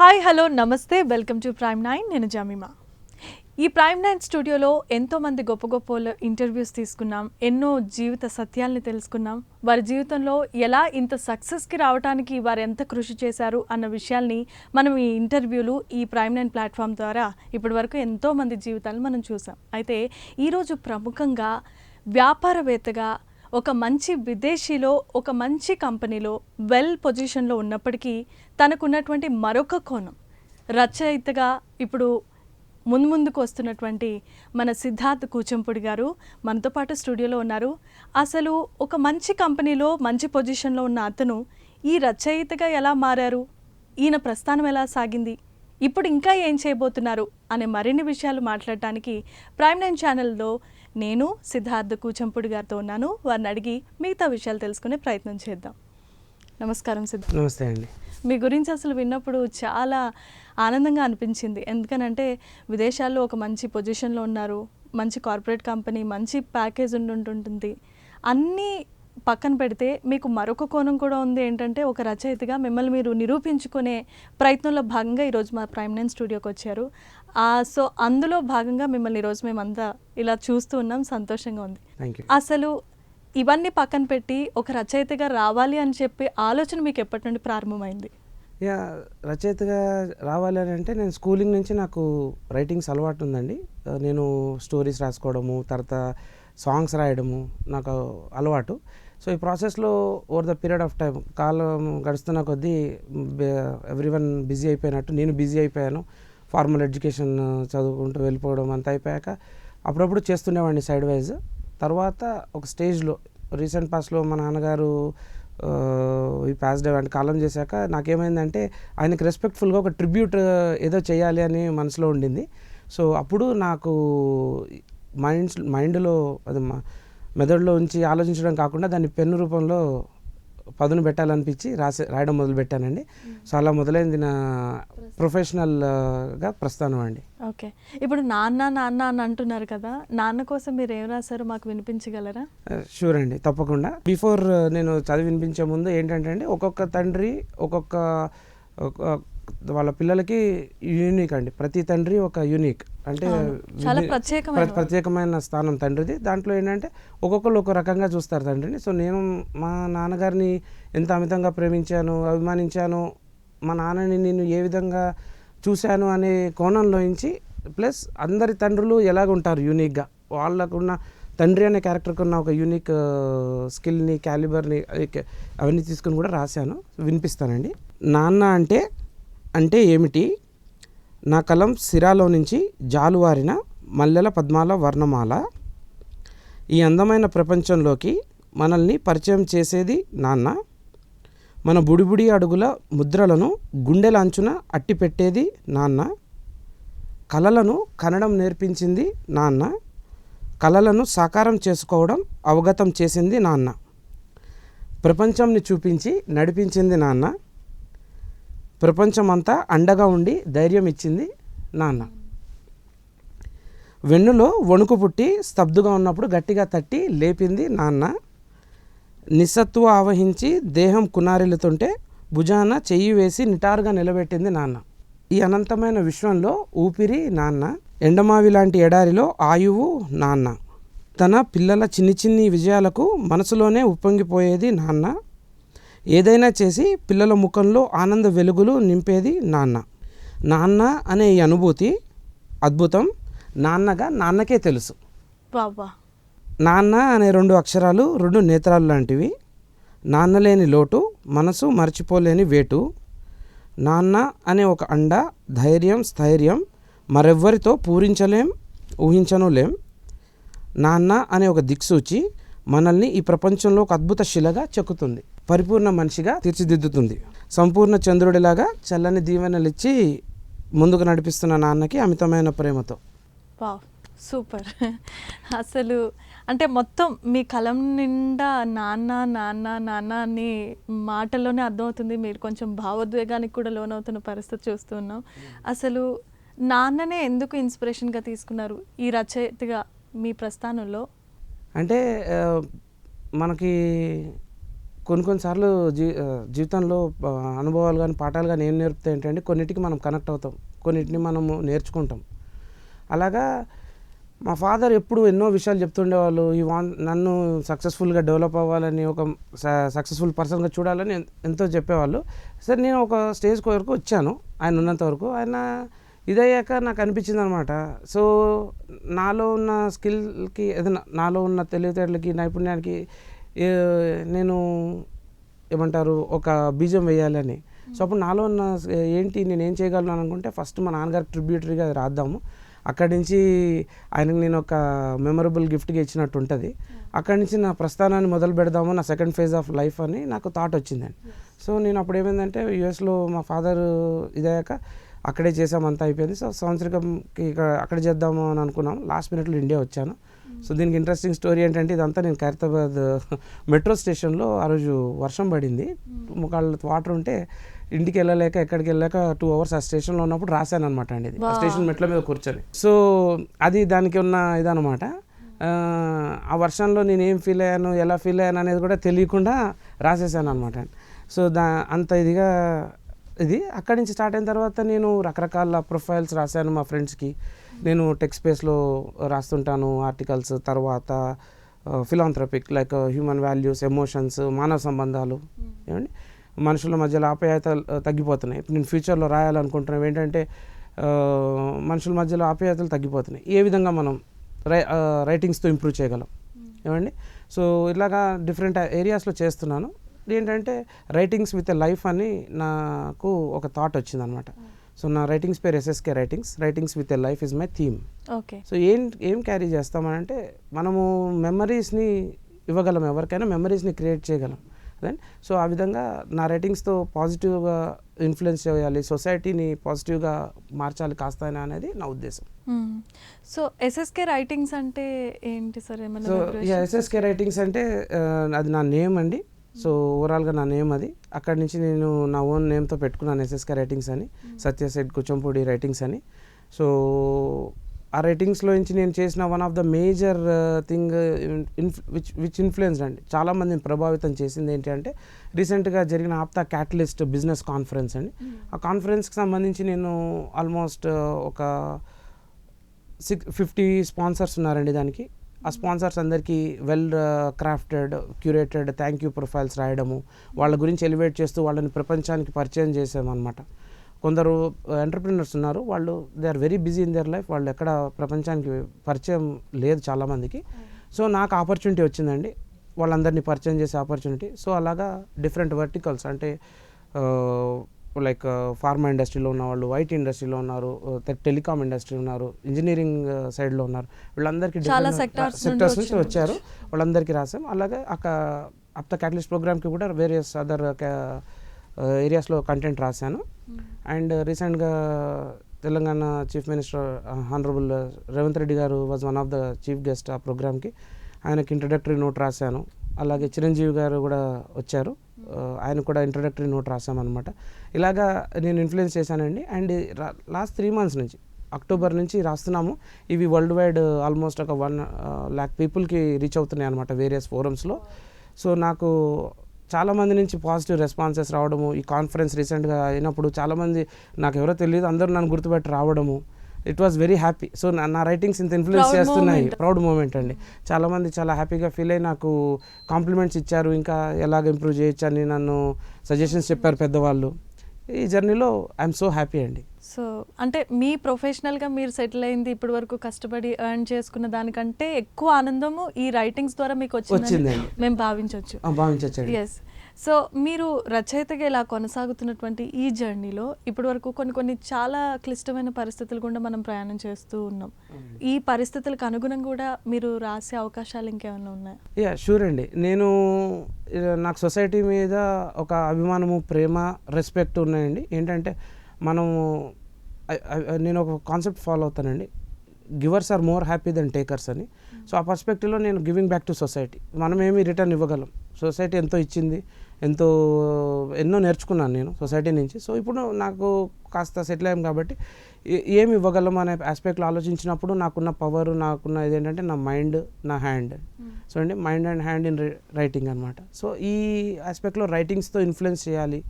Hi hello నమస్తే welcome to prime 9 నేను Jemimah. ఈ ప్రైమ్ 9 స్టూడియోలో ఎంతోమంది గొప్ప గొప్ప ఇంటర్వ్యూస్ తీసుకున్నాం, ఎన్నో జీవిత సత్యాల్ని తెలుసుకున్నాం, వారి జీవితంలో ఎలా ఇంత సక్సెస్కి రావడానికి వారు ఎంత కృషి చేశారు అన్న విషయాల్ని మనం ఈ ఇంటర్వ్యూలు ఈ ప్రైమ్ 9 ప్లాట్ఫామ్ ద్వారా ఇప్పటి వరకు ఎంతోమంది జీవితాలను మనం చూసాం. అయితే ఈరోజు ప్రముఖంగా వ్యాపారవేత్తగా ఒక మంచి విదేశీలో ఒక మంచి కంపెనీలో వెల్ పొజిషన్లో ఉన్నప్పటికీ తనకున్నటువంటి మరొక కోణం రచయితగా ఇప్పుడు ముందుకు వస్తున్నటువంటి మన సిద్ధార్థ్ కూచంపూడి గారు మనతో పాటు స్టూడియోలో ఉన్నారు. అసలు ఒక మంచి కంపెనీలో మంచి పొజిషన్లో ఉన్న అతను ఈ రచయితగా ఎలా మారారు, ఈయన ప్రస్థానం ఎలా సాగింది, ఇప్పుడు ఇంకా ఏం చేయబోతున్నారు అనే మరిన్ని విషయాలు మాట్లాడటానికి ప్రైమ్ 9 ఛానల్లో నేను సిద్ధార్థ్ కూచంపూడి గారితో ఉన్నాను. వారిని అడిగి మిగతా విషయాలు తెలుసుకునే ప్రయత్నం చేద్దాం. నమస్కారం సిద్ధార్థ్. నమస్తే అండి. మీ గురించి అసలు విన్నప్పుడు చాలా ఆనందంగా అనిపించింది. ఎందుకనంటే విదేశాల్లో ఒక మంచి పొజిషన్లో ఉన్నారు, మంచి కార్పొరేట్ కంపెనీ, మంచి ప్యాకేజ్ ఉంటుంటుంది. అన్నీ పక్కన పెడితే మీకు మరొక కోణం కూడా ఉంది. ఏంటంటే ఒక రచయితగా మిమ్మల్ని మీరు నిరూపించుకునే ప్రయత్నంలో భాగంగా ఈరోజు మా ప్రైమ్ 9 స్టూడియోకి వచ్చారు. సో అందులో భాగంగా మిమ్మల్ని ఈరోజు మేమంతా ఇలా చూస్తూ ఉన్నాం, సంతోషంగా ఉంది. అసలు ఇవన్నీ పక్కన పెట్టి ఒక రచయితగా రావాలి అని చెప్పి ఆలోచన మీకు ఎప్పటి నుండి ప్రారంభమైంది? రచయితగా రావాలి అని అంటే నేను స్కూలింగ్ నుంచి నాకు రైటింగ్స్ అలవాటు ఉందండి. నేను స్టోరీస్ రాసుకోవడము, తర్వాత సాంగ్స్ రాయడము నాకు అలవాటు. సో ఈ ప్రాసెస్లో over the period of time కాలం గడుస్తున్న కొద్దీ ఎవ్రీవన్ బిజీ అయిపోయినట్టు నేను బిజీ అయిపోయాను. ఫార్మల్ ఎడ్యుకేషన్ చదువుకుంటూ వెళ్ళిపోవడం అంతా అయిపోయాక అప్పుడప్పుడు చేస్తుండేవాడిని సైడ్ వైజ్. తర్వాత ఒక స్టేజ్లో రీసెంట్ పాస్ట్లో మా నాన్నగారు ఈ పాస్డ్ అంటే కాలం చేశాక నాకేమైందంటే ఆయనకి రెస్పెక్ట్ఫుల్గా ఒక ట్రిబ్యూట్ ఏదో చేయాలి అని మనసులో ఉండింది. సో అప్పుడు నాకు మైండ్లో అది మెదడులో ఉంచి ఆలోచించడం కాకుండా దాన్ని పెన్ను రూపంలో పదును పెట్టాలనిపించి రాయడం మొదలుపెట్టానండి. సో అలా మొదలైంది నా ప్రొఫెషనల్గా ప్రస్థానం అండి. ఓకే, ఇప్పుడు నాన్న నాన్న అని అంటున్నారు కదా, నాన్న కోసం మీరు ఏం రాశారో మాకు వినిపించగలరా? షూర్ అండి, తప్పకుండా. బిఫోర్ నేను చదివి వినిపించే ముందు ఏంటంటే అండి, ఒక్కొక్క తండ్రి ఒక్కొక్క వాళ్ళ పిల్లలకి యూనిక్ అండి. ప్రతి తండ్రి ఒక యూనిక్ అంటే ప్రత్యేకమైన స్థానం తండ్రిది. దాంట్లో ఏంటంటే ఒక్కొక్కరు ఒక రకంగా చూస్తారు తండ్రిని. సో నేను మా నాన్నగారిని ఎంత అమితంగా ప్రేమించాను, అభిమానించాను, మా నాన్నని నేను ఏ విధంగా చూశాను అనే కోణంలోంచి, ప్లస్ అందరి తండ్రులు ఎలాగుంటారు యూనిక్గా, వాళ్ళకున్న తండ్రి అనే క్యారెక్టర్కి ఉన్న ఒక యూనిక్ స్కిల్ని, క్యాలిబర్ని అవన్నీ తీసుకుని కూడా రాశాను. వినిపిస్తానండి. నాన్న అంటే ఏమిటి? నా కలం సిరాలో నుంచి జాలువారిన మల్లెల పద్మాల వర్ణమాల. ఈ అందమైన ప్రపంచంలోకి మనల్ని పరిచయం చేసేది నాన్న. మన బుడిబుడి అడుగుల ముద్రలను గుండెల అంచున అట్టిపెట్టేది నాన్న. కలలను కనడం నేర్పించింది నాన్న. కలలను సాకారం చేసుకోవడం అవగతం చేసింది నాన్న. ప్రపంచంని చూపించి నడిపించింది నాన్న. ప్రపంచమంతా అండగా ఉండి ధైర్యం ఇచ్చింది నాన్న. వెన్నులో వణుకు పుట్టి స్తబ్దుగా ఉన్నప్పుడు గట్టిగా తట్టి లేపింది నాన్న. నిస్సత్తువ ఆవహించి దేహం కునారిల్లుతుంటే భుజాన చెయ్యి వేసి నిటారుగా నిలబెట్టింది నాన్న. ఈ అనంతమైన విశ్వంలో ఊపిరి నాన్న. ఎండమావి లాంటి ఎడారిలో ఆయువు నాన్న. తన పిల్లల చిన్ని చిన్ని విజయాలకు మనసులోనే ఉప్పొంగిపోయేది నాన్న. ఏదైనా చేసి పిల్లల ముఖంలో ఆనంద వెలుగులు నింపేది నాన్న. నాన్న అనే ఈ అనుభూతి అద్భుతం, నాన్నగా నాన్నకే తెలుసు. నాన్న అనే 2 అక్షరాలు 2 నేత్రాలు లాంటివి. నాన్నలేని లోటు మనసు మర్చిపోలేని వేటు. నాన్న అనే ఒక అండ, ధైర్యం, స్థైర్యం మరెవ్వరితో పూరించలేం, ఊహించనులేం. నాన్న అనే ఒక దిక్సూచి మనల్ని ఈ ప్రపంచంలో ఒక అద్భుత శిలగా చెక్కుతుంది, పరిపూర్ణ మనిషిగా తీర్చిదిద్దుతుంది. సంపూర్ణ చంద్రుడిలాగా చల్లని దీవెనలిచ్చి ముందుకు నడిపిస్తున్న నాన్నకి అమితమైన ప్రేమతో. సూపర్. అసలు అంటే మొత్తం మీ కలం నిండా నాన్న నాన్న నాన్న అని మాటల్లోనే అర్థమవుతుంది. మీరు కొంచెం భావోద్వేగానికి కూడా లోనవుతున్న పరిస్థితి చూస్తున్నాం. అసలు నాన్ననే ఎందుకు ఇన్స్పిరేషన్గా తీసుకున్నారు ఈ రచయితగా మీ ప్రస్థానంలో? అంటే మనకి కొన్నిసార్లు జీవితంలో అనుభవాలు కానీ పాఠాలు కానీ ఏం నేర్పుతాయి ఏంటంటే కొన్నిటికి మనం కనెక్ట్ అవుతాం, కొన్నిటిని మనము నేర్చుకుంటాం. అలాగా మా ఫాదర్ ఎప్పుడు ఎన్నో విషయాలు చెప్తుండేవాళ్ళు. నన్ను సక్సెస్ఫుల్గా డెవలప్ అవ్వాలని, ఒక సక్సెస్ఫుల్ పర్సన్గా చూడాలని ఎంతో చెప్పేవాళ్ళు. సరే నేను ఒక స్టేజ్ వరకు వచ్చాను ఆయన ఉన్నంత వరకు. ఆయన ఇదయ్యాక నాకు అనిపించింది అనమాట, సో నాలో ఉన్న స్కిల్కి ఏదైనా, నాలో ఉన్న తెలివితేటలకి, నైపుణ్యానికి నేను ఏమంటారు ఒక బీజం వేయాలని. సో అప్పుడు నాలో ఉన్న ఏంటి, నేను ఏం చేయగలను అనుకుంటే ఫస్ట్ మా నాన్నగారికి ట్రిబ్యూటరీగా రాద్దాము, అక్కడి నుంచి ఆయనకు నేను ఒక మెమరబుల్ గిఫ్ట్గా ఇచ్చినట్టు ఉంటుంది, అక్కడి నుంచి నా ప్రస్థానాన్ని మొదలు పెడదాము, నా సెకండ్ ఫేజ్ ఆఫ్ లైఫ్ అని నాకు థాట్ వచ్చిందండి. సో నేను అప్పుడు ఏమైందంటే యూఎస్లో మా ఫాదర్ ఇదయ్యాక అక్కడే చేసామంతా అయిపోయింది. సో సంవత్సరంకి అక్కడ చేద్దాము అని అనుకున్నాం. లాస్ట్ మినిట్లో ఇండియా వచ్చాను. సో దీనికి ఇంట్రెస్టింగ్ స్టోరీ ఏంటంటే ఇదంతా నేను ఖైరతాబాద్ మెట్రో స్టేషన్లో ఆ రోజు వర్షం పడింది, ముఖాళ్ళ వాటర్ ఉంటే ఇంటికి వెళ్ళలేక ఎక్కడికి వెళ్ళాక 2 hours ఆ స్టేషన్లో ఉన్నప్పుడు రాశాను అనమాట అండి. ఇది ఆ స్టేషన్ మెట్ల మీద కూర్చొని. సో అది దానికి ఉన్న ఇదనమాట. ఆ వర్షంలో నేను ఏం ఫీల్ అయ్యాను, ఎలా ఫీల్ అయ్యాను అనేది కూడా తెలియకుండా రాసేసాను అనమాట. సో అంత ఇదిగా ఇది అక్కడి నుంచి స్టార్ట్ అయిన తర్వాత నేను రకరకాల ప్రొఫైల్స్ రాశాను మా ఫ్రెండ్స్కి. నేను టెక్ స్పేస్లో రాస్తుంటాను ఆర్టికల్స్, తర్వాత philanthropic like human values, emotions, మానవ సంబంధాలు, ఏమండి మనుషుల మధ్యలో ఆప్యాయతలు తగ్గిపోతున్నాయి. ఇప్పుడు నేను ఫ్యూచర్లో రాయాలనుకుంటున్నాను ఏంటంటే మనుషుల మధ్యలో ఆప్యాయతలు తగ్గిపోతున్నాయి, ఏ విధంగా మనం రైటింగ్స్తో ఇంప్రూవ్ చేయగలం, ఏమండి. సో ఇలాగా డిఫరెంట్ ఏరియాస్లో చేస్తున్నాను. ఏంటంటే రైటింగ్స్ విత్ ఎ లైఫ్ అని నాకు ఒక థాట్ వచ్చిందనమాట. సో నా రైటింగ్స్ పేరు SSK writings with a life is my theme. Okay. So ఏం క్యారీ చేస్తామనంటే మనము మెమరీస్ని ఇవ్వగలం, ఎవరికైనా మెమరీస్ని క్రియేట్ చేయగలం. సో ఆ విధంగా నా రైటింగ్స్తో పాజిటివ్గా ఇన్ఫ్లుయెన్స్ చేయాలి, సొసైటీని పాజిటివ్గా మార్చాలి కాస్తాయినా అనేది నా ఉద్దేశం. సో ఎస్ఎస్కే రైటింగ్స్ అంటే ఏంటి సార్? సో ఎస్ఎస్కే రైటింగ్స్ అంటే అది నా నేమ్ అండి. సో ఓవరాల్గా నా నేమ్ అది. అక్కడి నుంచి నేను నా ఓన్ నేమ్తో పెట్టుకున్నాను ఎస్ఎస్కే రైటింగ్స్ అని, సత్యసేట్ కూచంపూడి రైటింగ్స్ అని. సో ఆ రైటింగ్స్లో నుంచి నేను చేసిన one of the major thing which influenced అండి, చాలామందిని ప్రభావితం చేసింది ఏంటి అంటే రీసెంట్గా జరిగిన ఆప్తా క్యాటలిస్ట్ బిజినెస్ కాన్ఫరెన్స్ అండి. ఆ కాన్ఫరెన్స్కి సంబంధించి నేను ఆల్మోస్ట్ ఒక 50 స్పాన్సర్స్ ఉన్నారండి దానికి. ఆ స్పాన్సర్స్ అందరికీ well crafted, curated thank you profiles రాయడము, వాళ్ళ గురించి ఎలివేట్ చేస్తూ వాళ్ళని ప్రపంచానికి పరిచయం చేసామన్నమాట. కొందరు ఎంటర్ప్రినర్స్ ఉన్నారు, వాళ్ళు they are very busy in their life, వాళ్ళు ఎక్కడ ప్రపంచానికి పరిచయం లేదు చాలామందికి. సో నాకు ఆపర్చునిటీ వచ్చిందండి వాళ్ళందరినీ పరిచయం చేసే ఆపర్చునిటీ. సో అలాగా డిఫరెంట్ వర్టికల్స్ అంటే లైక్ ఫార్మా ఇండస్ట్రీలో ఉన్నవాళ్ళు, ఐటీ ఇండస్ట్రీలో ఉన్నారు, టెలికామ్ ఇండస్ట్రీ ఉన్నారు, ఇంజనీరింగ్ సైడ్లో ఉన్నారు, వీళ్ళందరికీ సెక్టర్స్ నుంచి వచ్చారు, వాళ్ళందరికీ రాసాం. అలాగే ఆప్తా క్యాటలిస్ట్ ప్రోగ్రామ్కి కూడా వేరియస్ అదర్ ఏరియాస్లో కంటెంట్ రాశాను. అండ్ రీసెంట్గా Telangana chief minister honourable Revanth Reddy garu was one of the chief guest ఆ ప్రోగ్రామ్కి, ఆయనకి ఇంట్రడక్టరీ నోట్ రాశాను. అలాగే చిరంజీవి గారు కూడా వచ్చారు, ఆయన కూడా ఇంట్రడక్టరీ నోట్ రాసామన్నమాట. ఇలాగా నేను ఇన్ఫ్లుయెన్స్ చేశానండి. అండ్ లాస్ట్ 3 months నుంచి అక్టోబర్ నుంచి రాస్తున్నాము. ఇవి వరల్డ్ వైడ్ ఆల్మోస్ట్ ఒక 1 lakh పీపుల్కి రీచ్ అవుతున్నాయి అనమాట వేరియస్ ఫోరమ్స్లో. సో నాకు చాలామంది నుంచి పాజిటివ్ రెస్పాన్సెస్ రావడము, ఈ కాన్ఫరెన్స్ రీసెంట్గా అయినప్పుడు చాలామంది నాకు ఎవరో తెలియదు అందరూ నన్ను గుర్తుపెట్టి రావడము, it was very happy. So నా రైటింగ్స్ ఇంత ఇన్ఫ్లుయెన్స్ చేస్తున్నాయి, ప్రౌడ్ మూమెంట్ అండి. చాలామంది చాలా హ్యాపీగా ఫీల్ అయ్యి నాకు కాంప్లిమెంట్స్ ఇచ్చారు, ఇంకా ఎలాగ ఇంప్రూవ్ చేయొచ్చు అని నన్ను సజెషన్స్ చెప్పారు పెద్దవాళ్ళు. ఈ జర్నీలో ఐఎమ్ సో హ్యాపీ అండి. సో అంటే మీ ప్రొఫెషనల్గా మీరు సెటిల్ అయింది, ఇప్పటి వరకు కష్టపడి ఎర్న్ చేసుకున్న దానికంటే ఎక్కువ ఆనందము ఈ రైటింగ్స్ ద్వారా మీకు వచ్చిందండి మేము భావించవచ్చు. ఎస్. సో మీరు రచయితగా ఇలా కొనసాగుతున్నటువంటి ఈ జర్నీలో ఇప్పటి వరకు కొన్ని చాలా క్లిష్టమైన పరిస్థితులు కూడా మనం ప్రయాణం చేస్తూ ఉన్నాం. ఈ పరిస్థితులకు అనుగుణంగా కూడా మీరు రాసే అవకాశాలు ఇంకేమైనా ఉన్నాయా? యా షూర్ అండి. నాకు సొసైటీ మీద ఒక అభిమానము, ప్రేమ, రెస్పెక్ట్ ఉన్నాయండి. ఏంటంటే నేను ఒక కాన్సెప్ట్ ఫాలో అవుతానండి, givers are more happy than takers అని. సో ఆ పర్స్పెక్టివ్లో నేను గివింగ్ బ్యాక్ టు సొసైటీ, మనమేమి రిటర్న్ ఇవ్వగలం, సొసైటీ ఎంతో ఇచ్చింది, ఎన్నో నేర్చుకున్నాను నేను సొసైటీ నుంచి. సో ఇప్పుడు నాకు కాస్త సెటిల్ అయ్యాం కాబట్టి ఏమి ఇవ్వగలం అనే ఆస్పెక్ట్లో ఆలోచించినప్పుడు నాకున్న పవర్, నాకున్న ఇదేంటంటే నా మైండ్, నా హ్యాండ్. సో అండి mind and hand in writing అనమాట. సో ఈ ఆస్పెక్ట్లో రైటింగ్స్తో ఇన్ఫ్లుయెన్స్ చేయాలి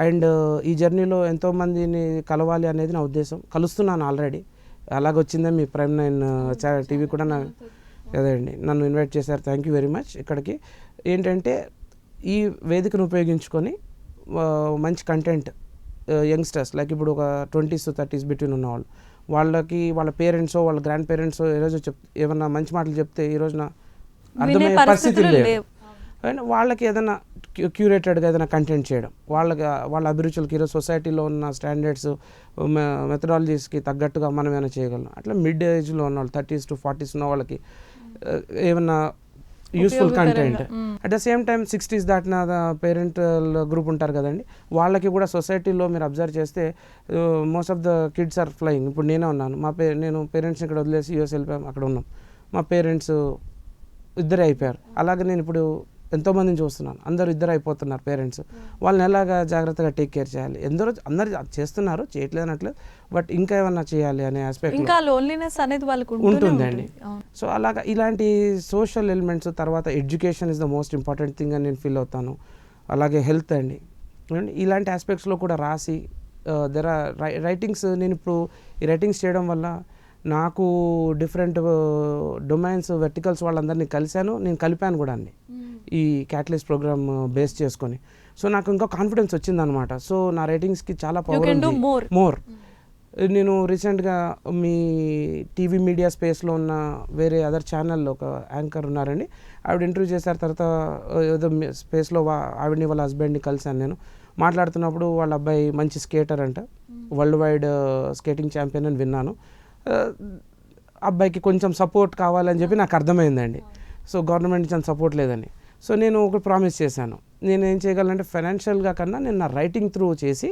అండ్ ఈ జర్నీలో ఎంతోమందిని కలవాలి అనేది నా ఉద్దేశం. కలుస్తున్నాను ఆల్రెడీ. అలాగొచ్చిందే మీ ప్రైమ్9 టీవీ కూడా కదండి నన్ను ఇన్వైట్ చేశారు. Thank you very much. ఇక్కడికి ఏంటంటే ఈ వేదికను ఉపయోగించుకొని మంచి కంటెంట్ యంగ్స్టర్స్ లైక్ ఇప్పుడు ఒక 20s to 30s బిట్వీన్ ఉన్న వాళ్ళకి వాళ్ళ పేరెంట్స్, వాళ్ళ గ్రాండ్ పేరెంట్స్ ఈరోజు ఏమన్నా మంచి మాటలు చెప్తే ఈ రోజున అర్థమయ్యే పరిస్థితులు లేవు. అండ్ వాళ్ళకి ఏదైనా క్యూరేటెడ్గా ఏదైనా కంటెంట్ చేయడం, వాళ్ళ అభిరుచులకి ఈరోజు సొసైటీలో ఉన్న స్టాండర్డ్స్ మెథడాలజీస్కి తగ్గట్టుగా మనం ఏమైనా చేయగలం. అట్లా మిడ్ ఏజ్లో ఉన్న వాళ్ళు 30s to 40s ఉన్న వాళ్ళకి ఏమన్నా useful content. At the same time 60s దాటిన పేరెంటల్ గ్రూప్ ఉంటారు కదండి, వాళ్ళకి కూడా సొసైటీలో మీరు అబ్జర్వ్ చేస్తే most of the kids are flying. ఇప్పుడు నేనే ఉన్నాను, నేను పేరెంట్స్ని ఇక్కడ వదిలేసి యూఎస్ వెళ్ళిపోయాం, అక్కడ ఉన్నాం. మా పేరెంట్స్ ఇద్దరే అయిపోయారు. అలాగే నేను ఇప్పుడు ఎంతోమందిని చూస్తున్నాను, అందరూ ఇద్దరు అయిపోతున్నారు పేరెంట్స్. వాళ్ళని ఎలాగా జాగ్రత్తగా టేక్ కేర్ చేయాలి. అందరు చేస్తున్నారు, చేయట్లేదు అనట్లేదు, బట్ ఇంకా ఏమన్నా చేయాలి అనే ఆస్పెక్ట్ ఇంకా లోన్లీనెస్ అనేది వాళ్ళకు ఉంటుందండి. సో అలాగా ఇలాంటి సోషల్ ఎలిమెంట్స్, తర్వాత education is the most important thing అని నేను ఫీల్ అవుతాను. అలాగే హెల్త్ అండి, ఇలాంటి ఆస్పెక్ట్స్లో కూడా రాసి దెర్ ఆర్ రైటింగ్స్. నేను ఇప్పుడు ఈ రైటింగ్స్ చేయడం వల్ల నాకు డిఫరెంట్ డొమైన్స్, వెర్టికల్స్ వాళ్ళందరినీ నేను కలిపాను కూడా అండి ఈ క్యాటలిస్ట్ ప్రోగ్రామ్ బేస్ చేసుకొని. సో నాకు ఇంకా కాన్ఫిడెన్స్ వచ్చిందనమాట. సో నా రైటింగ్స్కి చాలా పవర్ ఉంది. మోర్ నేను రీసెంట్గా మీ టీవీ మీడియా స్పేస్లో ఉన్న వేరే అదర్ ఛానల్లో ఒక యాంకర్ ఉన్నారండి, ఆవిడ ఇంటర్వ్యూ చేశారు. తర్వాత ఏదో స్పేస్లో ఆవిడని వాళ్ళ హస్బెండ్ని కలిశాను. నేను మాట్లాడుతున్నప్పుడు వాళ్ళ అబ్బాయి మంచి స్కేటర్ అంట, వరల్డ్ వైడ్ స్కేటింగ్ ఛాంపియన్ అని విన్నాను. అబ్బాయికి కొంచెం సపోర్ట్ కావాలని చెప్పి నాకు అర్థమైందండి. సో గవర్నమెంట్ నుంచి అంత సపోర్ట్ లేదని. సో నేను ఒక ప్రామిస్ చేశాను, నేను ఏం చేయగలనంటే ఫైనాన్షియల్గా కన్నా నేను నా రైటింగ్ త్రూ చేసి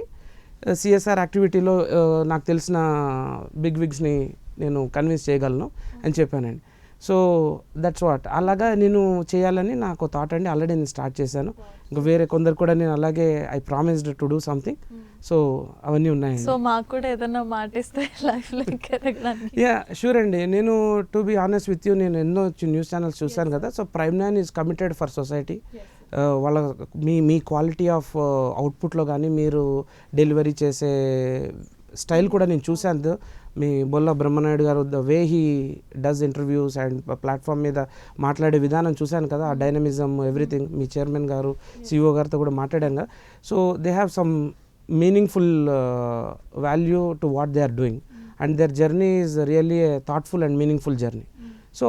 సిఎస్ఆర్ యాక్టివిటీలో నాకు తెలిసిన బిగ్ విగ్స్ని నేను కన్విన్స్ చేయగలను అని చెప్పానండి. సో దట్స్ వాట్, అలాగా నేను చేయాలని నాకు థాట్ అండి. ఆల్రెడీ నేను స్టార్ట్ చేశాను. ఇంకా వేరే కొందరు కూడా నేను అలాగే I promised to do something. So అవన్నీ ఉన్నాయి. సో మాకు కూడా ఏదైనా మాటిస్తే లైఫ్లో యా షూర్ అండి. నేను to be honest with you, నేను ఎన్నో న్యూస్ ఛానల్స్ చూశాను కదా. So Prime nine is committed for society. వాళ్ళ మీ క్వాలిటీ ఆఫ్ అవుట్పుట్లో కానీ మీరు డెలివరీ చేసే స్టైల్ కూడా నేను చూశాను. మీ బొల్ల బ్రహ్మనాయుడు గారు the way he does interviews and platform మీద మాట్లాడే విధానం చూశాను కదా, ఆ డైనమిజం ఎవ్రీథింగ్. మీ చైర్మన్ గారు, సిఇఓ గారితో కూడా మాట్లాడాను కదా. So they have some meaningful value to what they are doing and their journey is really a thoughtful and meaningful journey. So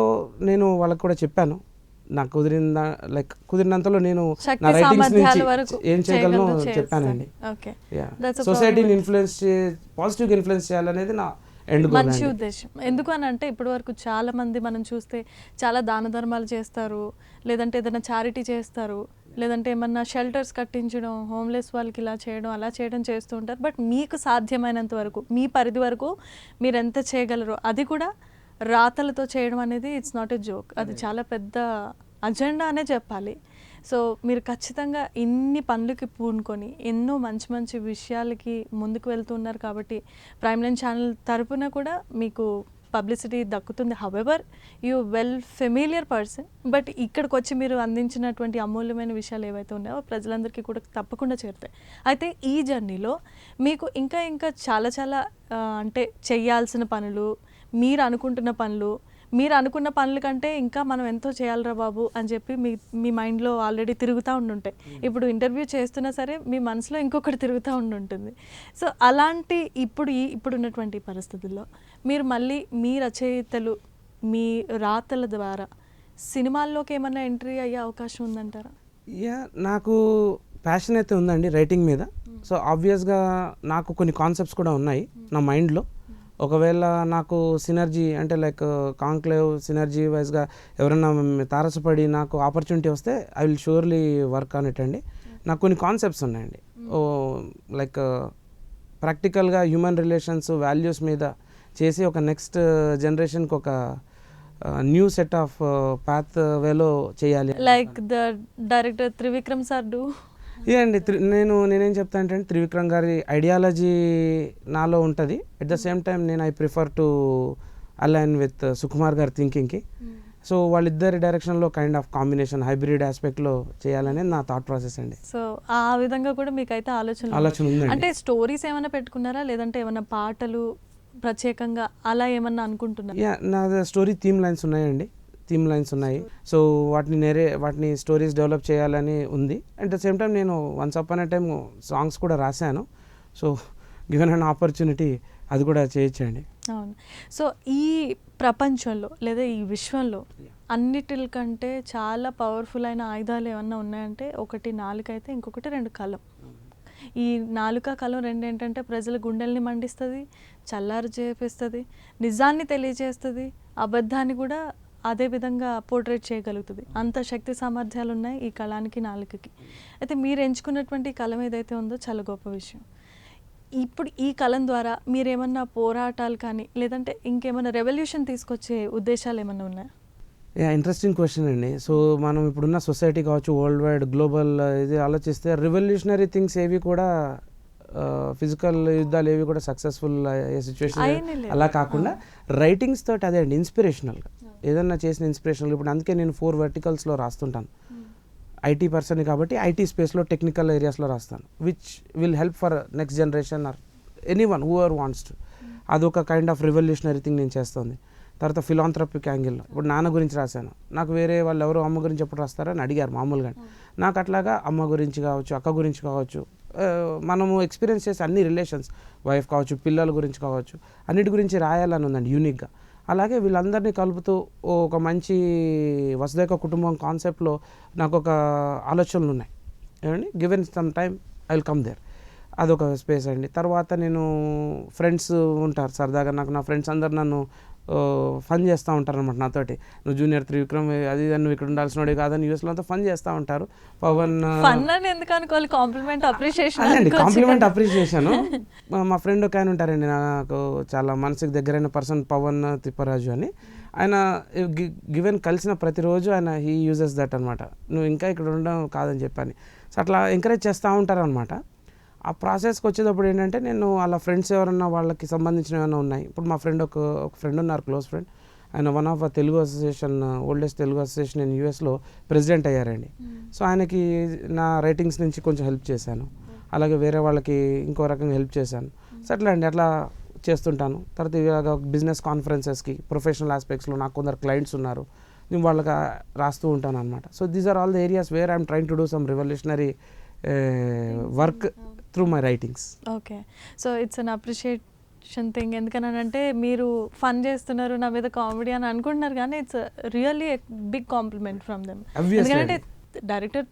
నేను వాళ్ళకి కూడా చెప్పాను, నాకు కుదిరినంతలో నేను నా రైటింగ్స్ నుంచి ఏం చేయగలను చెప్పానండి. సొసైటీని ఇన్ఫ్లుయెన్స్ పాజిటివ్గా ఇన్ఫ్లుయెన్స్ చేయాలనేది నా ఎండ్ గోల్. మంచి ఉద్దేశం. ఎందుకు అని అంటే ఇప్పటి వరకు చాలా మంది మనం చూస్తే చాలా దాన ధర్మాలు చేస్తారు, లేదంటే ఏదైనా చారిటీ చేస్తారు, లేదంటే ఏమన్నా షెల్టర్స్ కట్టించడం, హోమ్లెస్ వాళ్ళకి ఇలా చేయడం, అలా చేయడం చేస్తూ ఉంటారు. బట్ మీకు సాధ్యమైనంత వరకు, మీ పరిధి వరకు మీరు ఎంత చేయగలరో, అది కూడా రాతలతో చేయడం అనేది ఇట్స్ నాట్ ఎ జోక్, అది చాలా పెద్ద అజెండా అనే చెప్పాలి. సో మీరు ఖచ్చితంగా ఇన్ని పనులకి పూనుకొని ఎన్నో మంచి మంచి విషయాలకి ముందుకు వెళ్తున్నారు కాబట్టి ప్రైమ్9 ఛానల్ తరపున కూడా మీకు పబ్లిసిటీ దక్కుతుంది. However you well familiar person, but ఇక్కడికి వచ్చి మీరు అందించినటువంటి అమూల్యమైన విషయాలు ఏవైతే ఉన్నాయో ప్రజలందరికీ కూడా తప్పకుండా చేరుతాయి. అయితే ఈ జర్నీలో మీకు ఇంకా ఇంకా చాలా చాలా అంటే చెయ్యాల్సిన పనులు, మీరు అనుకుంటున్న పనులు, మీరు అనుకున్న పనుల కంటే ఇంకా మనం ఎంతో చేయాలిరా బాబు అని చెప్పి మీ మైండ్లో ఆల్రెడీ తిరుగుతూ ఉండుంటాయి. ఇప్పుడు ఇంటర్వ్యూ చేస్తున్నా సరే మీ మనసులో ఇంకొకటి తిరుగుతూ ఉండుంటుంది. సో అలాంటి ఇప్పుడున్నటువంటి పరిస్థితుల్లో మీరు మళ్ళీ మీ రచయితలు, మీ రాతల ద్వారా సినిమాల్లోకి ఏమన్నా ఎంట్రీ అయ్యే అవకాశం ఉందంటారా? నాకు ప్యాషన్ అయితే ఉందండి రైటింగ్ మీద. సో ఆబ్వియస్గా నాకు కొన్ని కాన్సెప్ట్స్ కూడా ఉన్నాయి నా మైండ్లో. ఒకవేళ నాకు సినర్జీ అంటే లైక్ కాంక్లేవ్ సినర్జీ వైజ్గా ఎవరైనా తారసపడి నాకు ఆపర్చునిటీ వస్తే I will surely work on it అండి. నాకు కొన్ని కాన్సెప్ట్స్ ఉన్నాయండి, లైక్ ప్రాక్టికల్గా హ్యూమన్ రిలేషన్స్, వాల్యూస్ మీద చేసి ఒక నెక్స్ట్ జనరేషన్కి ఒక న్యూ సెట్ ఆఫ్ పాత్ వేలో చేయాలి. Like the director Trivikram sir do. అండి నేనేం చెప్తా అంటే త్రివిక్రమ్ గారి ఐడియాలజీ నాలో ఉంటుంది. అట్ ద సేమ్ టైం నేను I prefer to align with Sukumar గారి థింకింగ్కి. సో వాళ్ళిద్దరి డైరెక్షన్లో కైండ్ ఆఫ్ కాంబినేషన్ హైబ్రిడ్ ఆస్పెక్ట్లో చేయాలనే నా థాట్ ప్రాసెస్ అండి. సో ఆ విధంగా కూడా మీకైతే ఆలోచన ఉందండి. అంటే స్టోరీస్ ఏమైనా పెట్టుకున్నారా, లేదంటే ఏమైనా పాటలు ప్రత్యేకంగా అలా ఏమన్నా అనుకుంటున్నారా? నా స్టోరీ థీమ్ లైన్స్ ఉన్నాయి. సో వాటిని స్టోరీస్ డెవలప్ చేయాలని ఉంది. అట్ ద సేమ్ టైం నేను once upon a time songs కూడా రాశాను. సో గివెన్ అన్ ఆపర్చునిటీ అది కూడా చేయొచ్చండి. అవును. సో ఈ ప్రపంచంలో లేదా ఈ విశ్వంలో అన్నిటికంటే చాలా పవర్ఫుల్ అయిన ఆయుధాలు ఏమన్నా ఉన్నాయంటే ఒకటి నాలుక అయితే, ఇంకొకటి రెండు కలం. ఈ నాలుక కలం రెండు ఏంటంటే ప్రజల గుండెల్ని మండిస్తుంది, చల్లారు చేపిస్తుంది, నిజాన్ని తెలియజేస్తుంది, అబద్ధాన్ని కూడా అదే విధంగా పోర్ట్రేట్ చేయగలుగుతుంది. అంత శక్తి సామర్థ్యాలు ఉన్నాయి ఈ కళానికి, నాలుకకి. అయితే మీరు ఎంచుకున్నటువంటి కలం ఏదైతే ఉందో చాలా గొప్ప విషయం. ఇప్పుడు ఈ కలం ద్వారా మీరేమన్నా పోరాటాలు కానీ లేదంటే ఇంకేమైనా రెవల్యూషన్ తీసుకొచ్చే ఉద్దేశాలు ఏమైనా ఉన్నాయా? ఇంట్రెస్టింగ్ క్వశ్చన్ అండి. సో మనం ఇప్పుడున్న సొసైటీ కావచ్చు, వరల్డ్ వైడ్ గ్లోబల్ ఇది ఆలోచిస్తే రెవల్యూషనరీ థింగ్స్ ఏవి కూడా ఫిజికల్ యుద్ధాలు ఏవి కూడా సక్సెస్ఫుల్ అయ్యే సిచ్యువేషన్ అలా కాకుండా రైటింగ్స్ తోటి అదే అండి ఇన్స్పిరేషనల్గా ఏదన్నా చేసిన ఇన్స్పిరేషనల్. ఇప్పుడు అందుకే నేను 4 verticalsలో రాస్తుంటాను. ఐటీ పర్సన్ కాబట్టి ఐటీ స్పేస్లో టెక్నికల్ ఏరియాస్లో రాస్తాను, which will help for next generation or anyone who are wants to. అదొక కైండ్ ఆఫ్ రెవల్యూషనరీ థింగ్ నేను చేస్తుంది. తర్వాత ఫిలాంథ్రపిక్ యాంగిల్లో ఇప్పుడు నాన్న గురించి రాశాను. నాకు వేరే వాళ్ళు ఎవరు అమ్మ గురించి ఎప్పుడు రాస్తారని అడిగారు మామూలుగా. నాకు అట్లాగా అమ్మ గురించి కావచ్చు, అక్క గురించి కావచ్చు, మనము ఎక్స్పీరియన్స్ చేసే అన్ని రిలేషన్స్, వైఫ్ కావచ్చు, పిల్లల గురించి కావచ్చు, అన్నిటి గురించి రాయాలని ఉందండి యూనిక్గా. అలాగే వీళ్ళందరినీ కలుపుతూ ఒక మంచి వసుదైక కుటుంబం కాన్సెప్ట్లో నాకు ఒక ఆలోచనలు ఉన్నాయి. ఏమండి, given some time I will come there. అదొక స్పేస్ అండి. తర్వాత నేను ఫ్రెండ్స్ ఉంటారు సరదాగా, నాకు నా ఫ్రెండ్స్ అందరు నన్ను ఫన్ చేస్తూ ఉంటారు అనమాట నాతోటి. నువ్వు జూనియర్ త్రివిక్రమ్ అది నువ్వు ఇక్కడ ఉండాల్సినోడే కాదని యూఎస్లో అంతా ఫన్ చేస్తూ ఉంటారు. Pawan compliment appreciation. మా ఫ్రెండ్ ఒక ఆయన ఉంటారండి, నాకు చాలా మనసుకు దగ్గరైన పర్సన్, పవన్ తిప్పరాజు అని. ఆయన గివెన్ కలిసిన ప్రతిరోజు ఆయన హీ యూజెస్ దట్ అనమాట, నువ్వు ఇంకా ఇక్కడ ఉండడం కాదని చెప్పని. సో అట్లా ఎంకరేజ్ చేస్తూ ఉంటారు అనమాట. ఆ ప్రాసెస్కి వచ్చేటప్పుడు ఏంటంటే నేను వాళ్ళ ఫ్రెండ్స్ ఎవరన్నా వాళ్ళకి సంబంధించిన ఏమైనా ఉన్నాయి. ఇప్పుడు మా ఫ్రెండ్ ఒక ఫ్రెండ్ ఉన్నారు, క్లోజ్ ఫ్రెండ్. ఆయన one of Telugu association, oldest Telugu association in యూఎస్లో ప్రెసిడెంట్ అయ్యారండి. సో ఆయనకి నా రైటింగ్స్ నుంచి కొంచెం హెల్ప్ చేశాను. అలాగే వేరే వాళ్ళకి ఇంకో రకంగా హెల్ప్ చేశాను. సో అట్లా అండి, అట్లా చేస్తుంటాను. తర్వాత ఇలాగ బిజినెస్ కాన్ఫరెన్సెస్కి ప్రొఫెషనల్ ఆస్పెక్ట్స్లో నాకు కొందరు క్లయింట్స్ ఉన్నారు, నేను వాళ్ళకి రాస్తూ ఉంటాను అనమాట. So these are all the areas where I'm trying to do some revolutionary work through my writings. Okay, so it's an appreciation thing. ఎందుకనంటే మీరు ఫన్ చేస్తున్నారు, నా మీద కామెడీ అని అనుకుంటున్నారు, కానీ it's really big compliment from them. ఎందుకంటే director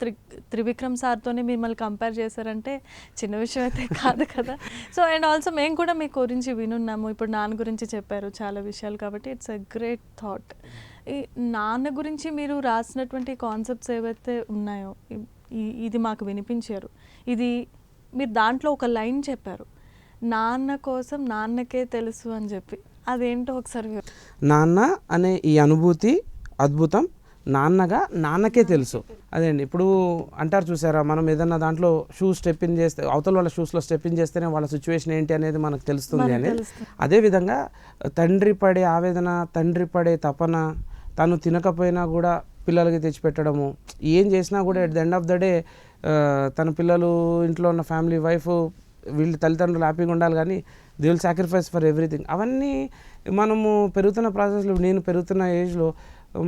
Trivikram సార్తోనే మిమ్మల్ని కంపేర్ చేశారంటే చిన్న విషయం అయితే కాదు కదా. సో అండ్ ఆల్సో మేము కూడా మీ గురించి వినున్నాము, ఇప్పుడు నాన్న గురించి చెప్పారు చాలా విషయాలు, కాబట్టి ఇట్స్ ఎ గ్రేట్ థాట్. ఈ నాన్న గురించి మీరు రాసినటువంటి కాన్సెప్ట్స్ ఏవైతే ఉన్నాయో ఇది మాకు వినిపించారు. ఇది మీరు దాంట్లో ఒక లైన్ చెప్పారు, నాన్న కోసం నాన్నకే తెలుసు అని చెప్పి. అదేంటో ఒకసారి. నాన్న అనే ఈ అనుభూతి అద్భుతం, నాన్నగా నాన్నకే తెలుసు. అదే అండి, ఇప్పుడు అంటారు చూసారా, మనం ఏదన్నా దాంట్లో స్టెప్ ఇన్ చేస్తే, అవతల వాళ్ళ షూస్లో స్టెప్ ఇన్ చేస్తేనే వాళ్ళ సిచ్యువేషన్ ఏంటి అనేది మనకు తెలుస్తుంది అనేది. అదేవిధంగా తండ్రి పడే ఆవేదన, తండ్రి పడే తపన, తను తినకపోయినా కూడా పిల్లలకి తెచ్చిపెట్టడము, ఏం చేసినా కూడా at the end of the day తన పిల్లలు, ఇంట్లో ఉన్న ఫ్యామిలీ, వైఫ్, వీళ్ళు తల్లిదండ్రులు హ్యాపీగా ఉండాలి, కానీ they will sacrifice for everything. అవన్నీ మనము పెరుగుతున్న ప్రాసెస్లో, నేను పెరుగుతున్న ఏజ్లో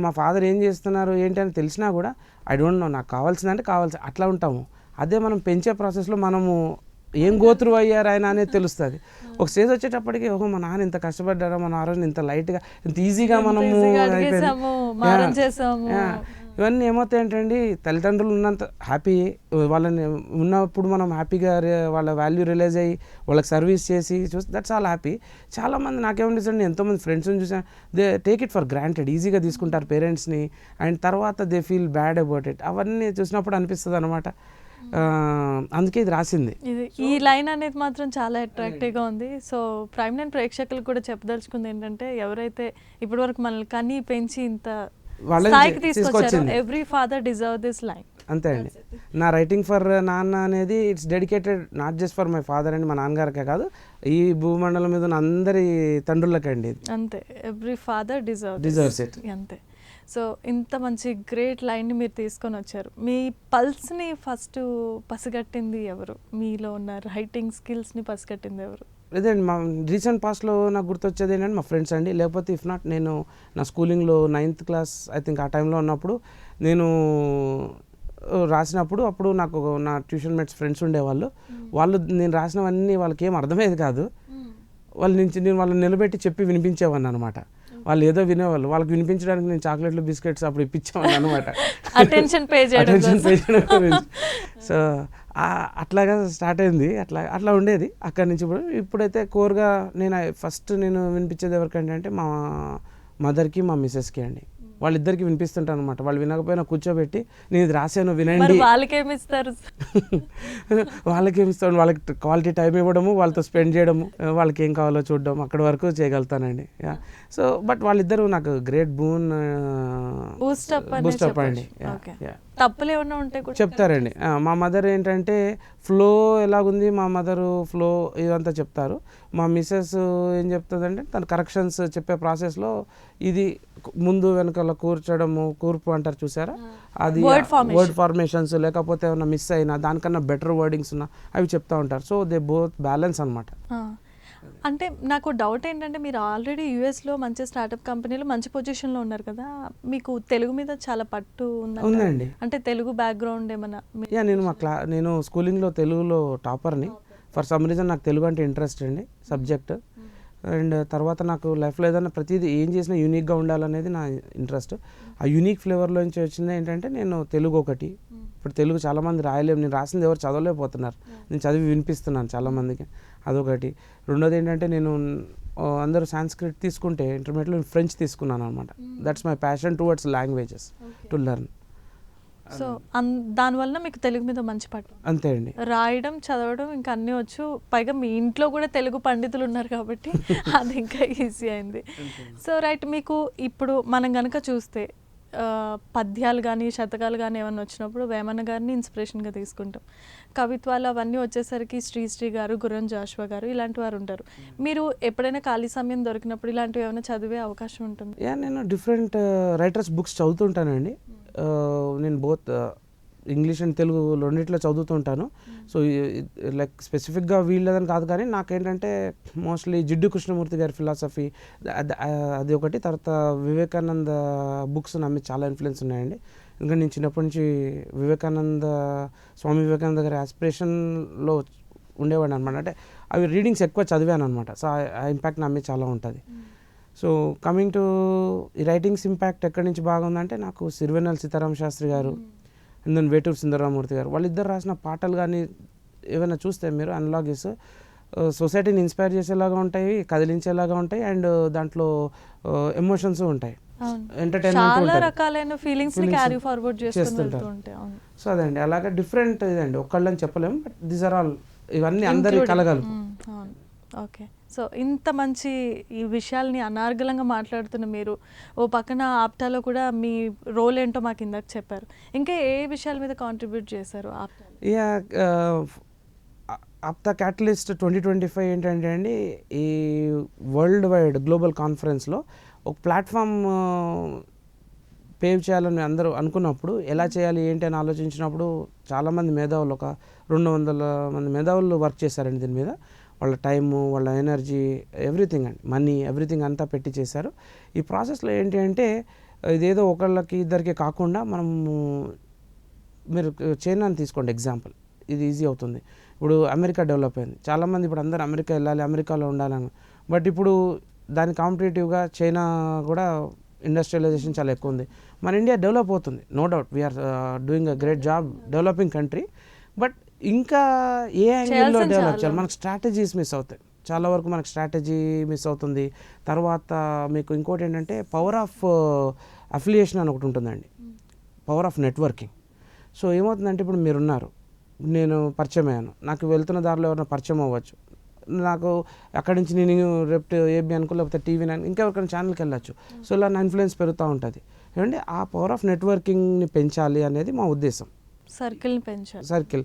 మా ఫాదర్ ఏం చేస్తున్నారు ఏంటి అని తెలిసినా కూడా ఐ డోంట్ నో, నాకు కావాల్సిందంటే కావాల్సి అట్లా ఉంటాము. అదే మనం పెంచే ప్రాసెస్లో మనము ఏం గోత్రు అయ్యారు ఆయన అనేది తెలుస్తుంది. ఒక స్టేజ్ వచ్చేటప్పటికి ఓహో మా నాన్న ఇంత కష్టపడ్డారా, మన ఆ రోజు ఇంత లైట్గా, ఇంత ఈజీగా మనము ఇవన్నీ ఏమవుతాయి ఏంటండి, తల్లిదండ్రులు ఉన్నంత హ్యాపీ, వాళ్ళని ఉన్నప్పుడు మనం హ్యాపీగా వాళ్ళ వాల్యూ రిలైజ్ అయ్యి వాళ్ళకి సర్వీస్ చేసి చూస్తే దట్స్ ఆల్ హ్యాపీ. చాలామంది నాకేమనిపిస్తుంది, ఎంతోమంది ఫ్రెండ్స్ని చూసాను, they take it for granted, ఈజీగా తీసుకుంటారు పేరెంట్స్ని, అండ్ తర్వాత they feel bad about it. అవన్నీ చూసినప్పుడు అనిపిస్తుంది అనమాట. అందుకే ఇది రాసింది. ఈ లైన్ అనేది మాత్రం చాలా అట్రాక్టివ్గా ఉంది. సో ప్రైమ్ నైన్ ప్రేక్షకులకు కూడా చెప్పదలుచుకుంది ఏంటంటే, ఎవరైతే ఇప్పటివరకు మనల్ని కనీ పెంచి ఇంత స్థాయికి తీసుకొచ్చారో, every father deserve this line. అంతే అండి. నా రైటింగ్ ఫర్ నాన్న అనేది it's dedicated not just for my father and మా నాన్నగారికే కాదు, ఈ భూమండలం మీద ఉన్న అందరి తండ్రులకండి. అంతే, ఎవ్రీ ఫాదర్ డిజర్వ్స్ ఇట్. అంతే. సో ఇంత మంచి గ్రేట్ లైన్ని మీరు తీసుకొని వచ్చారు. మీ పల్స్ని ఫస్ట్ పసిగట్టింది ఎవరు? మీలో ఉన్న రైటింగ్ స్కిల్స్ని పసిగట్టింది ఎవరు? లేదండి, మా రీసెంట్ పాస్ట్లో నాకు గుర్తొచ్చేది ఏంటంటే మా ఫ్రెండ్స్ అండి. లేకపోతే ఇఫ్ నాట్, నేను నా స్కూలింగ్లో 9th క్లాస్ ఐ థింక్ ఆ టైంలో ఉన్నప్పుడు నేను రాసినప్పుడు, అప్పుడు నాకు నా ట్యూషన్ మేట్స్ ఫ్రెండ్స్ ఉండేవాళ్ళు. వాళ్ళు నేను రాసినవన్నీ వాళ్ళకి ఏం అర్థమయ్యేది కాదు. నేను వాళ్ళని నిలబెట్టి చెప్పి వినిపించేవాడిని అనమాట. వాళ్ళు ఏదో వినేవాళ్ళు, వాళ్ళకి వినిపించడానికి నేను చాక్లెట్లు బిస్కెట్స్ అప్పుడు ఇప్పించేవాడిని అనమాట. అటెన్షన్ పే చేయడం. సో అట్లాగా స్టార్ట్ అయింది. అట్లా ఉండేది అక్కడి నుంచి. ఇప్పుడైతే కోర్గా ఫస్ట్ నేను వినిపించేది ఎవరికంటే అంటే మా మదర్కి, మా మిస్సెస్కి అండి. వాళ్ళిద్దరికి వినిపిస్తుంటాను అనమాట. వాళ్ళు వినకపోయినా కూర్చోబెట్టి నేను ఇది రాశాను వినండి. వాళ్ళకేమిస్తారు? వాళ్ళకేమిస్తాను, వాళ్ళకి క్వాలిటీ టైం ఇవ్వడము, వాళ్ళతో స్పెండ్ చేయడము, వాళ్ళకి ఏం కావాలో చూడడం, అక్కడి వరకు చేయగలుగుతానండి. సో బట్ వాళ్ళిద్దరూ నాకు గ్రేట్ బూస్టప్ అండి. తప్పులు ఏమన్నా ఉంటే చెప్తారండి. మా మదర్ ఏంటంటే ఫ్లో ఎలాగుంది, మా మదరు ఫ్లో ఇదంతా చెప్తారు. మా మిస్సెస్ ఏం చెప్తుందంటే తన కరెక్షన్స్ చెప్పే ప్రాసెస్లో ఇది ముందు వెనకాల కూర్పు అంటారు చూసారా, అది వర్డ్ ఫార్మేషన్స్ లేకపోతే ఏమైనా మిస్ అయినా దానికన్నా బెటర్ వర్డింగ్స్ ఉన్నా అవి చెప్తా ఉంటారు. సో దే బోత్ బ్యాలెన్స్ అనమాట. అంటే నాకు డౌట్ ఏంటంటే మీరు ఆల్రెడీ యూఎస్లో మంచి స్టార్టప్ కంపెనీలో మంచి పొజిషన్లో ఉన్నారు కదా, మీకు తెలుగు మీద చాలా పట్టు ఉందండి. అంటే తెలుగు బ్యాక్గ్రౌండ్ ఏమన్నా? నేను స్కూలింగ్లో తెలుగులో టాపర్ని. ఫర్ సమ్ రీజన్ నాకు తెలుగు అంటే ఇంట్రెస్ట్ అండి, సబ్జెక్ట్. అండ్ తర్వాత నాకు లైఫ్లో ఏదైనా ప్రతిదీ ఏం చేసినా యూనిక్గా ఉండాలనేది నా ఇంట్రెస్ట్. ఆ యూనిక్ ఫ్లేవర్లో నుంచి వచ్చింది ఏంటంటే నేను తెలుగు ఒకటి. ఇప్పుడు తెలుగు చాలామంది రాయలేము, నేను రాసింది ఎవరు చదవలేకపోతున్నారు, నేను చదివి వినిపిస్తున్నాను చాలామందికి, అదొకటి. రెండోది ఏంటంటే నేను అందరూ సాంస్క్రిట్ తీసుకుంటే ఇంటర్మీడియట్లో ఫ్రెంచ్ తీసుకున్నాను అనమాట. That's my passion towards languages to learn. So దానివల్ల మీకు తెలుగు మీద మంచి పట్టు. అంతే అండి. రాయడం, చదవడం ఇంకా అన్నీ వచ్చు. పైగా మీ ఇంట్లో కూడా తెలుగు పండితులు ఉన్నారు కాబట్టి అది ఇంకా ఈజీ అయింది. సో రైట్, మీకు ఇప్పుడు మనం కనుక చూస్తే పద్యాలు కానీ శతకాలు కానీ ఏమన్నా వచ్చినప్పుడు వేమన్న గారిని ఇన్స్పిరేషన్గా తీసుకుంటాం. కవిత్వాలు అవన్నీ వచ్చేసరికి శ్రీశ్రీ గారు, గుర్రం జాషువా గారు ఇలాంటి వారు ఉంటారు. మీరు ఎప్పుడైనా ఖాళీ సమయం దొరికినప్పుడు ఇలాంటివి ఏమైనా చదివే అవకాశం ఉంటుంది? నేను డిఫరెంట్ రైటర్స్ బుక్స్ చదువుతుంటానండి. నేను బోత్ ఇంగ్లీష్ అండ్ తెలుగు రెండిట్లో చదువుతుంటాను. సో లైక్ స్పెసిఫిక్గా వీళ్ళదని కాదు, కానీ నాకేంటంటే మోస్ట్లీ జిడ్డు కృష్ణమూర్తి గారి ఫిలాసఫీ అది ఒకటి. తర్వాత వివేకానంద బుక్స్ నా మీద చాలా ఇన్ఫ్లుయెన్స్ ఉన్నాయండి. ఎందుకంటే నేను చిన్నప్పటి నుంచి స్వామి వివేకానంద గారి ఆస్పిరేషన్లో ఉండేవాడిని అనమాట. అంటే అవి రీడింగ్స్ ఎక్కువ చదివాను అనమాట. సో ఆ ఇంపాక్ట్ నా మీద చాలా ఉంటుంది. సో కమింగ్ టు ఈ రైటింగ్స్ ఇంపాక్ట్ ఎక్కడి నుంచి బాగుందంటే నాకు సిరివెన్నెల సీతారామ శాస్త్రి గారు అండ్ దెన్ వేటూరు సుందరరామూర్తి గారు వాళ్ళిద్దరు రాసిన పాటలు కానీ ఏమైనా చూస్తే మీరు అనలాగీస్ సొసైటీని ఇన్స్పైర్ చేసేలాగా ఉంటాయి, కదిలించేలాగా ఉంటాయి, అండ్ దాంట్లో ఎమోషన్స్ ఉంటాయి, ఎంటర్టైన్మెంట్ చేస్తుంటారు. సో అదండి, అలాగే డిఫరెంట్ ఇదండి, ఒక్కళ్ళని చెప్పలేము, బట్ దీస్ ఆర్ ఆల్ ఇవన్నీ అందరి కలగలుపు. ఓకే, సో ఇంత మంచి ఈ విషయాల్ని అనార్గళంగా మాట్లాడుతున్న మీరు ఓ పక్కన ఆప్టాలో కూడా మీ రోల్ ఏంటో మాకు ఇందాక చెప్పారు. ఇంకా ఏ విషయాల మీద కాంట్రిబ్యూట్ చేశారు ఆప్టా? ఆప్టా క్యాటలిస్ట్ 2025 ఏంటంటే అండి, ఈ వరల్డ్ వైడ్ గ్లోబల్ కాన్ఫరెన్స్లో ఒక ప్లాట్ఫామ్ పేవ్ చేయాలని అందరూ అనుకున్నప్పుడు ఎలా చేయాలి ఏంటి అని ఆలోచించినప్పుడు చాలామంది మేధావులు, ఒక 200 మంది మేధావులు వర్క్ చేశారండి దీని మీద. వాళ్ళ టైము, వాళ్ళ ఎనర్జీ, ఎవ్రీథింగ్ అండి, మనీ, ఎవ్రీథింగ్ అంతా పెట్టి చేశారు. ఈ ప్రాసెస్లో ఏంటి అంటే ఇదేదో ఒకళ్ళకి ఇద్దరికి కాకుండా మీరు చైనాని తీసుకోండి ఎగ్జాంపుల్, ఇది ఈజీ అవుతుంది. ఇప్పుడు అమెరికా డెవలప్ అయింది, చాలామంది ఇప్పుడు అందరూ అమెరికా వెళ్ళాలి, అమెరికాలో ఉండాలని. బట్ ఇప్పుడు దాని కాంపిటేటివ్గా చైనా కూడా ఇండస్ట్రియలైజేషన్ చాలా ఎక్కువ ఉంది. మన ఇండియా డెవలప్ అవుతుంది, no doubt, we're doing a great job developing country. But ఇంకా ఏ యాంగిల్లో డెవలప్ చేయాలి, మనకు స్ట్రాటజీస్ మిస్ అవుతాయి, చాలా వరకు మనకు స్ట్రాటజీ మిస్ అవుతుంది. తర్వాత మీకు ఇంకోటి ఏంటంటే పవర్ ఆఫ్ అఫిలియేషన్ అని ఒకటి ఉంటుందండి, పవర్ ఆఫ్ నెట్వర్కింగ్. సో ఏమవుతుందంటే ఇప్పుడు మీరున్నారు, నేను పరిచయం అయ్యాను, నాకు వెళ్తున్న దారిలో ఎవరైనా పరిచయం అవ్వచ్చు, నాకు అక్కడి నుంచి నేను రేపు ఏబీ అనుకో లేకపోతే టీవీ ఇంకెవరికైనా ఛానల్కి వెళ్ళచ్చు. సో ఇలా నా ఇన్ఫ్లుయెన్స్ పెరుగుతూ ఉంటుంది. ఏమంటే ఆ పవర్ ఆఫ్ నెట్వర్కింగ్ని పెంచాలి అనేది మా ఉద్దేశం. సర్కిల్ని పెంచాలి. సర్కిల్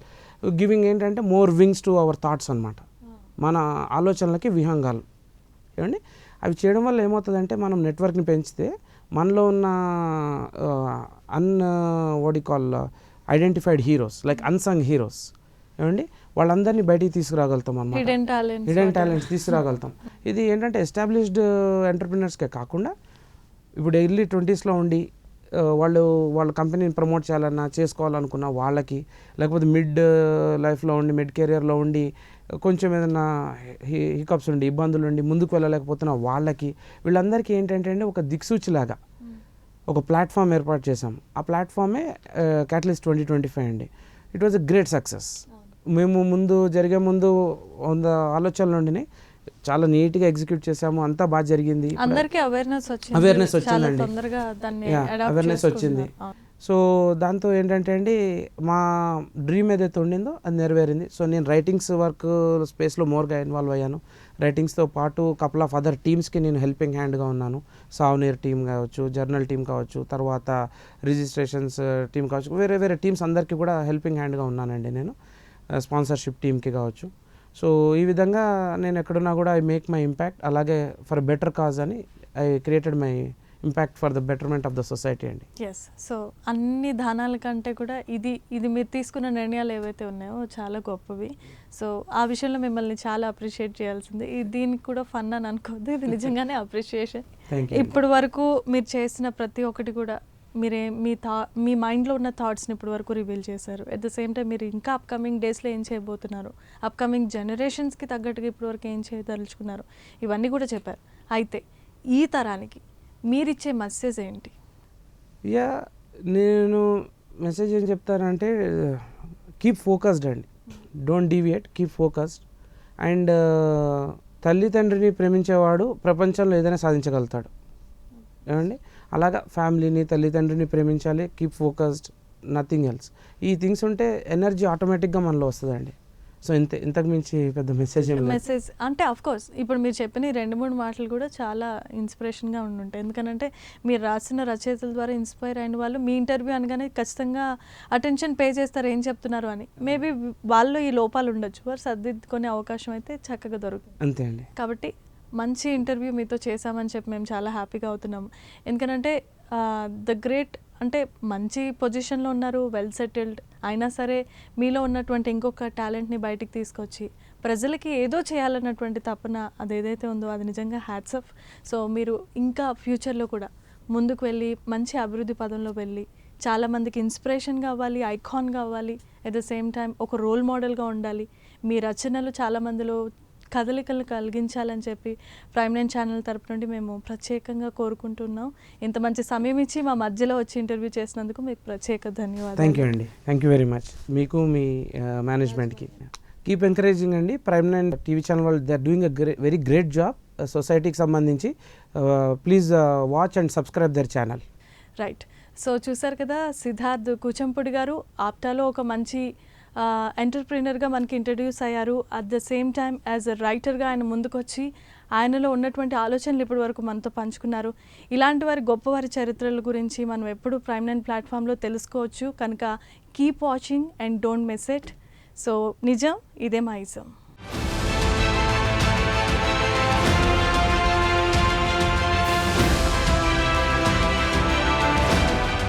గివింగ్ ఏంటంటే more wings to our thoughts అనమాట, మన ఆలోచనలకి విహంగాలు. ఏమండి అవి చేయడం వల్ల ఏమవుతుందంటే మనం నెట్వర్క్ని పెంచితే మనలో ఉన్న call identified heroes like unsung heroes ఏమండి వాళ్ళందరినీ బయటికి తీసుకురాగలుగుతాం అన్నమాట. హిడెన్ టాలెంట్స్ తీసుకురాగలుగుతాం. ఇది ఏంటంటే ఎస్టాబ్లిష్డ్ ఎంటర్ప్రినర్స్కే కాకుండా ఇప్పుడు ఎర్లీ 20sలో ఉండి వాళ్ళ కంపెనీని ప్రమోట్ చేయాలన్నా చేసుకోవాలనుకున్న వాళ్ళకి, లేకపోతే మిడ్ లైఫ్లో ఉండి మిడ్ కెరియర్లో ఉండి కొంచెం ఏదైనా హికప్స్ ఉండి ఇబ్బందులు ఉండి ముందుకు వెళ్ళలేకపోతున్న వాళ్ళకి, వీళ్ళందరికీ ఏంటంటే అండి ఒక దిక్సూచిలాగా ఒక ప్లాట్ఫామ్ ఏర్పాటు చేసాం. ఆ ప్లాట్ఫామే క్యాటలిస్ట్ 2025 అండి. It was a great success. మేము జరిగే ముందు 100 ఆలోచనలు ఉండినాయి, చాలా నీట్గా ఎగ్జిక్యూట్ చేసాము, అంతా బాగా జరిగింది. అందరికీ అవేర్నెస్ వచ్చిందండి, అవేర్నెస్ వచ్చింది. సో దాంతో ఏంటంటే అండి మా డ్రీమ్ ఏదైతే ఉండిందో అది నెరవేరింది. సో నేను రైటింగ్స్ వర్క్ స్పేస్లో మోర్గా ఇన్వాల్వ్ అయ్యాను. రైటింగ్స్తో పాటు కపుల్ ఆఫ్ అదర్ టీమ్స్కి నేను హెల్పింగ్ హ్యాండ్గా ఉన్నాను. సావనీర్ టీమ్ కావచ్చు, జర్నల్ టీమ్ కావచ్చు, తర్వాత రిజిస్ట్రేషన్స్ టీమ్ కావచ్చు, వేరే టీమ్స్ అందరికీ కూడా హెల్పింగ్ హ్యాండ్గా ఉన్నానండి నేను, స్పాన్సర్షిప్ టీమ్కి కావచ్చు. సో ఈ విధంగా నేను ఎక్కడున్నా కూడా ఐ మేక్ మై ఇంపాక్ట్. అలాగే ఫర్ బెటర్ కాజ్ అని I created my impact for the betterment of the society అండి. ఎస్. సో అన్ని దానాల కంటే కూడా ఇది మీరు తీసుకున్న నిర్ణయాలు ఏవైతే ఉన్నాయో చాలా గొప్పవి. సో ఆ విషయంలో మిమ్మల్ని చాలా అప్రిషియేట్ చేయాల్సింది. దీనికి కూడా ఫన్ అని అనుకోవద్దు, ఇది నిజంగానే అప్రిషియేషన్. ఇప్పటి వరకు మీరు చేసిన ప్రతి ఒక్కటి కూడా మీ మైండ్లో ఉన్న థాట్స్ని ఇప్పటి వరకు రివీల్ చేశారు. ఎట్ ద సేమ్ టైం మీరు ఇంకా అప్కమింగ్ డేస్లో ఏం చేయబోతున్నారు, అప్కమింగ్ జనరేషన్స్కి తగ్గట్టుగా ఇప్పటి వరకు ఏం చేయదలుచుకున్నారు, ఇవన్నీ కూడా చెప్పారు. అయితే ఈ తరానికి మీరిచ్చే మెసేజ్ ఏంటి? నేను మెసేజ్ ఏం చెప్తానంటే కీప్ ఫోకస్డ్ అండి, don't deviate, keep focused. And తల్లిదండ్రిని ప్రేమించేవాడు ప్రపంచంలో ఏదైనా సాధించగలుగుతాడు. ఏమండి అలాగా ఫ్యామిలీని తల్లిదండ్రిని ప్రేమించాలి, కీప్ ఫోకస్డ్, నథింగ్ ఎల్స్. ఈ థింగ్స్ ఉంటే ఎనర్జీ ఆటోమేటిక్గా మనలో వస్తుందండి. సో ఇంతకు మించి పెద్ద మెసేజ్ అంటే ఆఫ్ కోర్స్ ఇప్పుడు మీరు చెప్పిన 2-3 మాటలు కూడా చాలా ఇన్స్పిరేషన్గా ఉండుంటాయి. ఎందుకంటే మీరు రాసిన రచయితల ద్వారా ఇన్స్పైర్ అయిన వాళ్ళు మీ ఇంటర్వ్యూ అనగానే ఖచ్చితంగా అటెన్షన్ పే చేస్తారు ఏం చెప్తున్నారు అని. మేబీ వాళ్ళు ఈ లోపాలు ఉండొచ్చు, వారు సర్దిద్దుకునే అవకాశం అయితే చక్కగా దొరుకుతుంది. అంతే అండి. కాబట్టి మంచి ఇంటర్వ్యూ మీతో చేశామని చెప్పి మేము చాలా హ్యాపీగా అవుతున్నాము. ఎందుకంటే ద గ్రేట్ అంటే మంచి పొజిషన్లో ఉన్నారు, వెల్ సెటిల్డ్, అయినా సరే మీలో ఉన్నటువంటి ఇంకొక టాలెంట్ని బయటికి తీసుకొచ్చి ప్రజలకి ఏదో చేయాలన్నటువంటి తపన అదేదైతే ఉందో అది నిజంగా హ్యాట్స్ ఆఫ్. సో మీరు ఇంకా ఫ్యూచర్లో కూడా ముందుకు వెళ్ళి మంచి అభివృద్ధి పదంలో వెళ్ళి చాలామందికి ఇన్స్పిరేషన్గా అవ్వాలి, ఐకాన్గా అవ్వాలి, ఎట్ ద సేమ్ టైం ఒక రోల్ మోడల్గా ఉండాలి. మీ రచనలు చాలామందిలో కదలికలు కలిగించాలని చెప్పి ప్రైమ్9 ఛానల్ తరపు నుండి మేము ప్రత్యేకంగా కోరుకుంటున్నాం. ఇంత మంచి సమయం ఇచ్చి మా మధ్యలో వచ్చి ఇంటర్వ్యూ చేసినందుకు మీకు ప్రత్యేక ధన్యవాదాలు. థ్యాంక్ యూ అండి, థ్యాంక్ యూ వెరీ మచ్. మీకు మీ మేనేజ్మెంట్కి కీప్ ఎంకరేజింగ్ అండి. ప్రైమ్9 టీవీ ఛానల్ వాళ్ళు they are doing a very great job సొసైటీకి సంబంధించి. Please watch and subscribe their channel. Right. So చూసారు కదా, సిద్ధార్థ్ కూచంపూడి గారు ఆప్టాలో ఒక మంచి ఎంటర్ప్రీనర్గా మనకి ఇంట్రడ్యూస్ అయ్యారు. At the same time as a రైటర్గా ఆయన ముందుకొచ్చి ఆయనలో ఉన్నటువంటి ఆలోచనలు ఇప్పటి వరకు మనతో పంచుకున్నారు. ఇలాంటి వారి గొప్పవారి చరిత్రల గురించి మనం ఎప్పుడు ప్రైమ్9 ప్లాట్ఫామ్లో తెలుసుకోవచ్చు. కనుక keep watching and don't miss it. So నిజం ఇదే మా ఇజం.